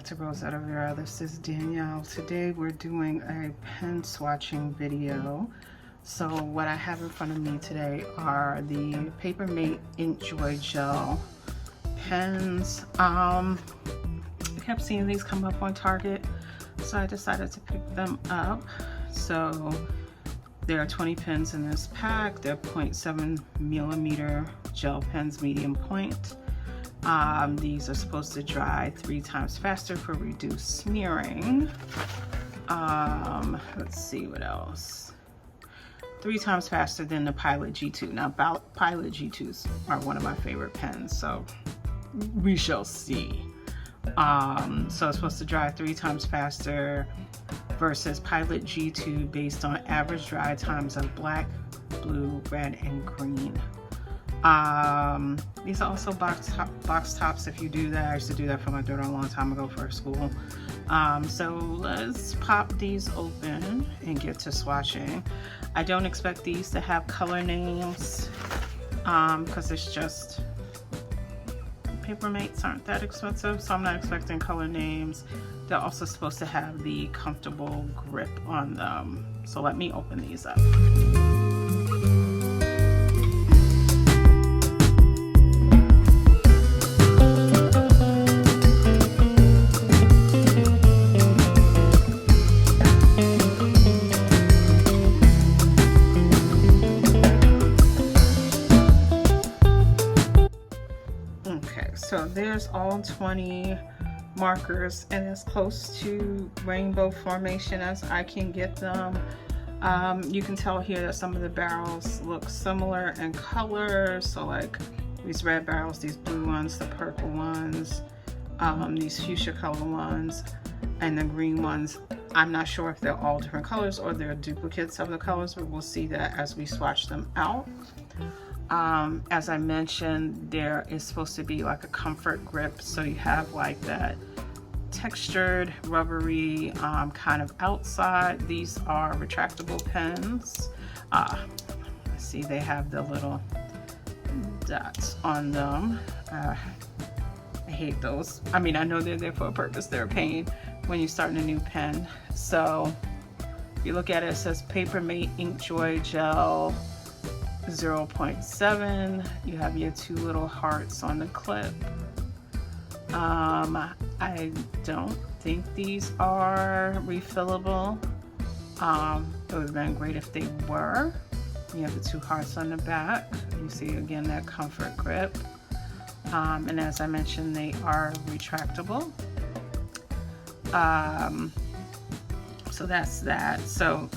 to Rosetta Vera. This is Danielle. Today we're doing a pen swatching video. So what I have in front of me today are the Papermate InkJoy gel pens. I kept seeing these come up on Target, so I decided to pick them up. So there are 20 pens in this pack. They're 0.7 millimeter gel pens, medium point. These are supposed to dry 3 times faster for reduced smearing. Let's see what else. 3 times faster than the Pilot G2. Now, Pilot G2s are one of my favorite pens, so we shall see. So it's supposed to dry 3 times faster versus Pilot G2 based on average dry times of black, blue, red, and green. These are also box tops if you do that. I used to do that for my daughter a long time ago for school. So let's pop these open and get to swatching. I don't expect these to have color names because it's just Papermates aren't that expensive, so I'm not expecting color names. They're also supposed to have the comfortable grip on them. So let me open these up. So there's all 20 markers and as close to rainbow formation as I can get them. You can tell here that some of the barrels look similar in color. So like these red barrels, these blue ones, the purple ones, these fuchsia color ones, and the green ones. I'm not sure if they're all different colors or they're duplicates of the colors, but we'll see that as we swatch them out. As I mentioned, there is supposed to be like a comfort grip, so you have like that textured rubbery kind of outside. These are retractable pens. Let's see, they have the little dots on them. I hate those. I mean, I know they're there for a purpose. They're a pain when you're starting a new pen. So if you look at it, it says Papermate InkJoy gel 0.7. You have your 2 little hearts on the clip. I don't think these are refillable. It would have been great if they were. You have the 2 hearts on the back. You see again that comfort grip. And as I mentioned, they are retractable. So that's that. So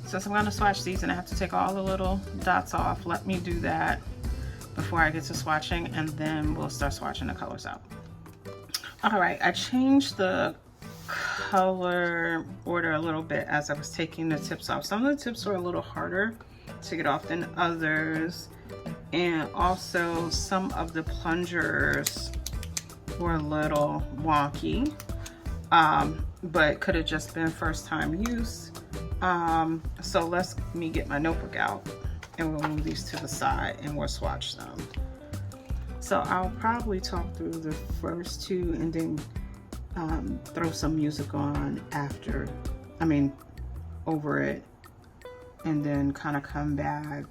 since I'm going to swatch these and I have to take all the little dots off, let me do that before I get to swatching, and then we'll start swatching the colors out. All right, I changed the color order a little bit as I was taking the tips off. Some of the tips were a little harder to get off than others, and also some of the plungers were a little wonky, but could have just been first time use. So let me get my notebook out and we'll move these to the side and we'll swatch them. So I'll probably talk through the first 2 and then throw some music on after, over it, and then kind of come back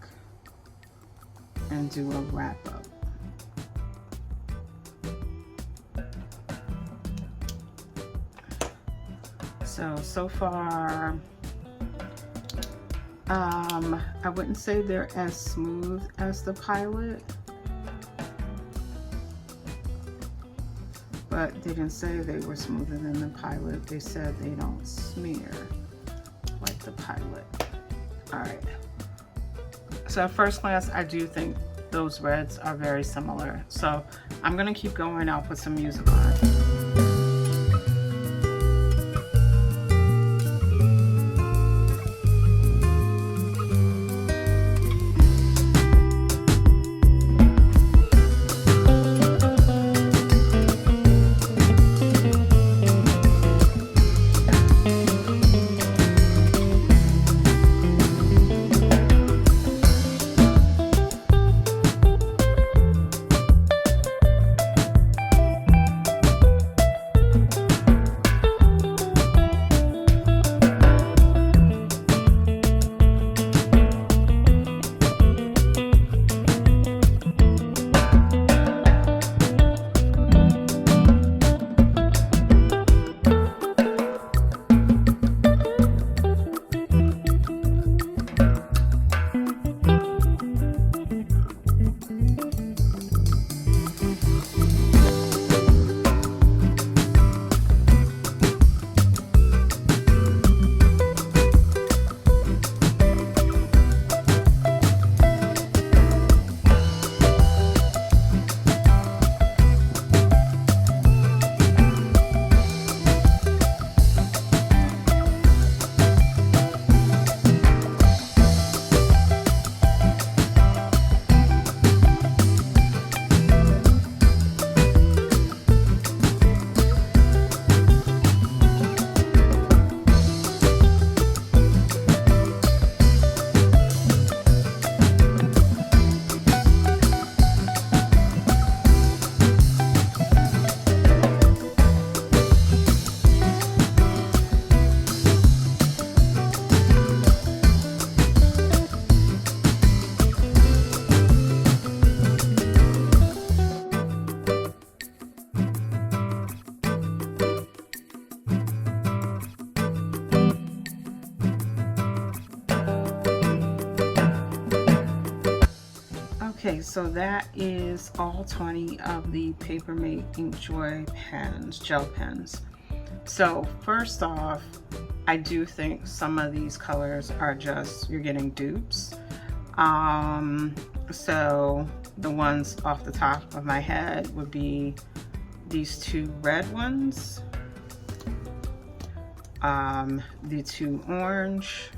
and do a wrap up. So far, I wouldn't say they're as smooth as the Pilot, but they didn't say they were smoother than the Pilot. They said they don't smear like the Pilot. All right. So at first glance, I do think those reds are very similar. So I'm gonna keep going. I'll put some music on. Okay, so that is all 20 of the Papermate InkJoy pens, gel pens. So first off, I do think some of these colors are just, you're getting dupes. So the ones off the top of my head would be these two red ones, the two orange,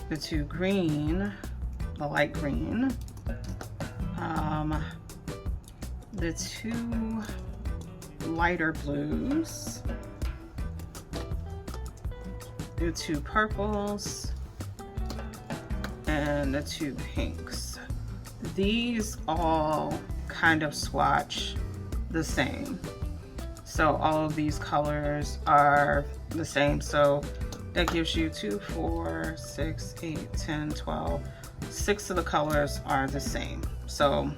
the two green, the light green, the two lighter blues, the two purples, and the two pinks. These all kind of swatch the same. So all of these colors are the same. So that gives you 2, 4, 6, 8, 10, 12. 6 of the colors are the same. So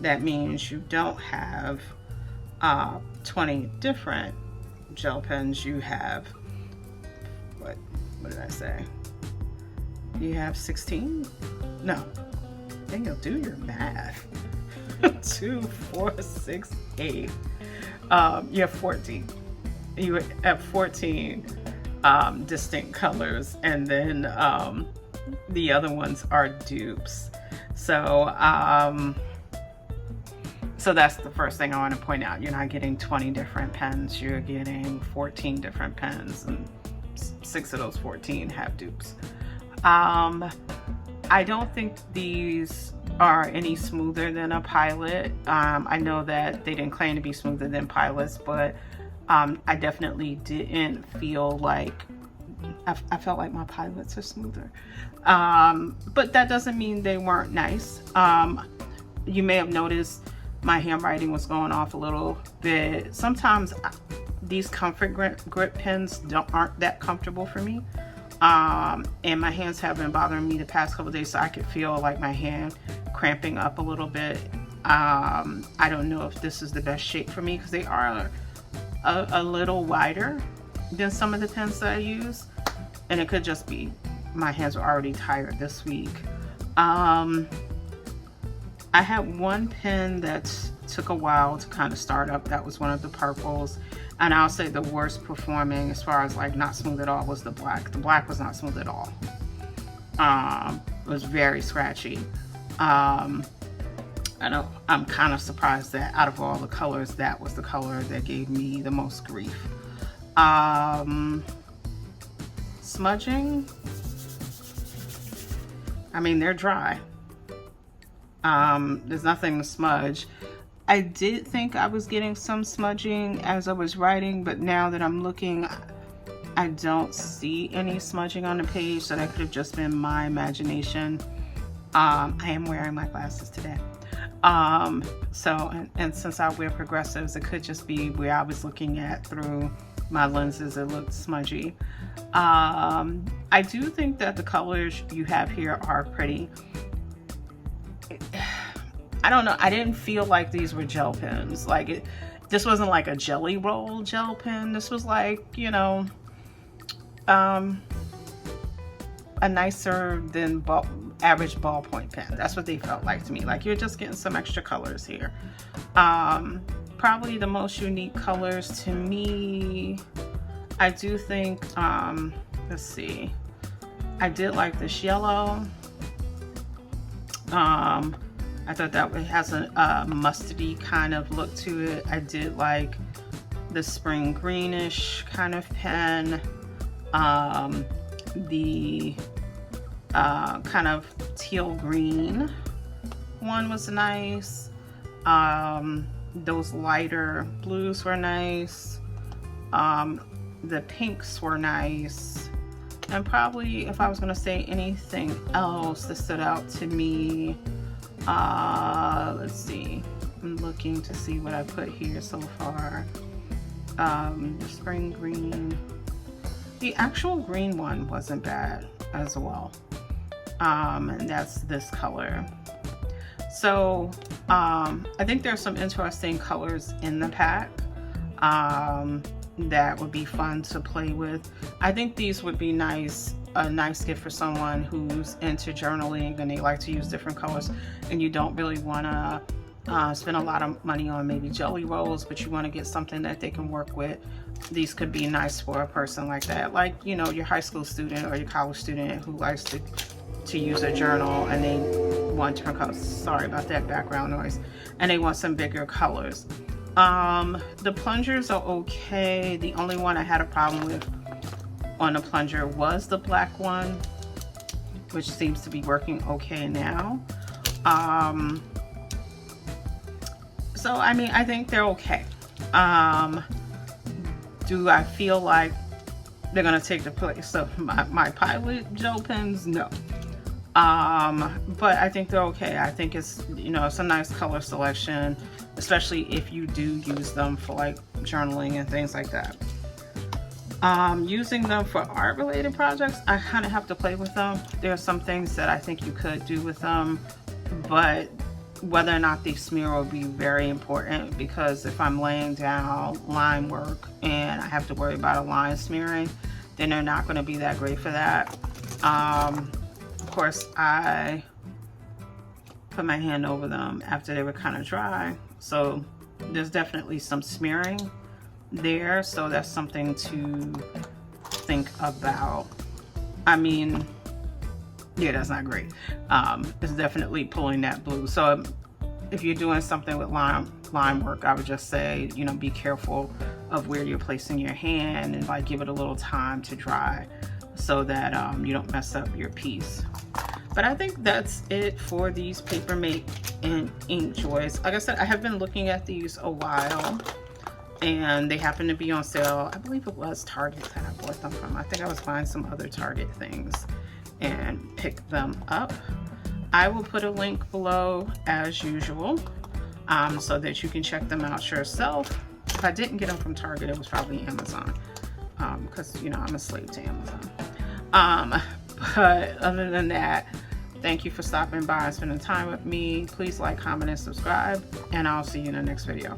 that means you don't have 20 different gel pens. You have, what did I say? You have 16? No, then you'll do your math. 2, 4, 6, 8. You have 14. You have 14 distinct colors, and then the other ones are dupes. So so that's the first thing I want to point out. You're not getting 20 different pens, you're getting 14 different pens, and 6 of those 14 have dupes. I don't think these are any smoother than a Pilot. I know that they didn't claim to be smoother than Pilots, but I definitely didn't feel like, I felt like my Pilots are smoother. But that doesn't mean they weren't nice. You may have noticed my handwriting was going off a little bit. Sometimes these comfort grip pens aren't that comfortable for me. And my hands have been bothering me the past couple days, so I could feel like my hand cramping up a little bit. I don't know if this is the best shape for me, because they are a little wider than some of the pens that I use, and it could just be my hands are already tired this week. I had one pen that took a while to kind of start up. That was one of the purples. And I'll say the worst performing, as far as like not smooth at all, was the black. The black was not smooth at all. It was very scratchy. I'm kind of surprised that out of all the colors, that was the color that gave me the most grief. Smudging, I mean, they're dry. There's nothing to smudge. I did think I was getting some smudging as I was writing, but now that I'm looking, I don't see any smudging on the page, so that could have just been my imagination. I am wearing my glasses today. So since I wear progressives, it could just be where I was looking at through my lenses, it looked smudgy. I do think that the colors you have here are pretty. I don't know, I didn't feel like these were gel pens. Like this wasn't like a jelly roll gel pen. This was like, you know, a nicer than average ballpoint pen. That's what they felt like to me. Like you're just getting some extra colors here. Probably the most unique colors to me, I do think, let's see, I did like this yellow. I thought that it has a mustardy kind of look to it. I did like the spring greenish kind of pen. The kind of teal green one was nice. Those lighter blues were nice. The pinks were nice. And probably if I was gonna say anything else that stood out to me, let's see, I'm looking to see what I put here so far. The spring green, the actual green one wasn't bad as well. And that's this color. So I think there's some interesting colors in the pack. that would be fun to play with. I think these would be nice, a nice gift for someone who's into journaling and they like to use different colors, and you don't really want to spend a lot of money on maybe jelly rolls, but you want to get something that they can work with. These could be nice for a person like that, like, you know, your high school student or your college student who likes to use a journal and they want different colors. Sorry about that background noise. And they want some bigger colors. The plungers are okay. The only one I had a problem with on the plunger was the black one, which seems to be working okay now. So I mean, I think they're okay. Do I feel like they're gonna take the place of my Pilot gel pens? No. But I think they're okay. I think it's, you know, it's a nice color selection, especially if you do use them for like journaling and things like that. Using them for art related projects, I kind of have to play with them. There are some things that I think you could do with them, but whether or not they smear will be very important, because if I'm laying down line work and I have to worry about a line smearing, then they're not going to be that great for that. Of course, I put my hand over them after they were kind of dry, so there's definitely some smearing there, so that's something to think about. I mean, yeah, that's not great. It's definitely pulling that blue. So if you're doing something with line work, I would just say, you know, be careful of where you're placing your hand and like give it a little time to dry so that you don't mess up your piece. But I think that's it for these Papermate and InkJoys. Like I said, I have been looking at these a while and they happen to be on sale. I believe it was Target that I bought them from. I think I was buying some other Target things and pick them up. I will put a link below as usual, so that you can check them out yourself. If I didn't get them from Target, it was probably Amazon, because you know I'm a slave to Amazon. But other than that, thank you for stopping by and spending time with me. Please like, comment, and subscribe, and I'll see you in the next video.